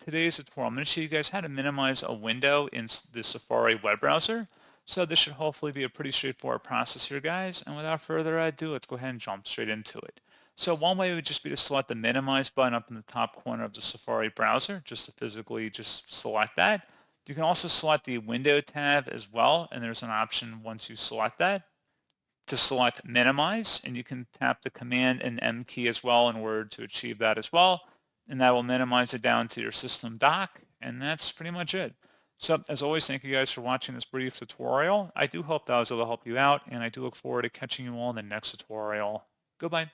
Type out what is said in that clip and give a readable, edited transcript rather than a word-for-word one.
today's tutorial, I'm going to show you guys how to minimize a window in the Safari web browser. So this should hopefully be a pretty straightforward process here, guys. And without further ado, let's go ahead and jump straight into it. So one way would just be to select the minimize button up in the top corner of the Safari browser, just to physically just select that. You can also select the window tab as well, and there's an option once you select that to select minimize, and you can tap the command and M key as well in order to achieve that as well. And that will minimize it down to your system dock, and that's pretty much it. So as always, thank you guys for watching this brief tutorial. I do hope that I was able to help you out, and I do look forward to catching you all in the next tutorial. Goodbye.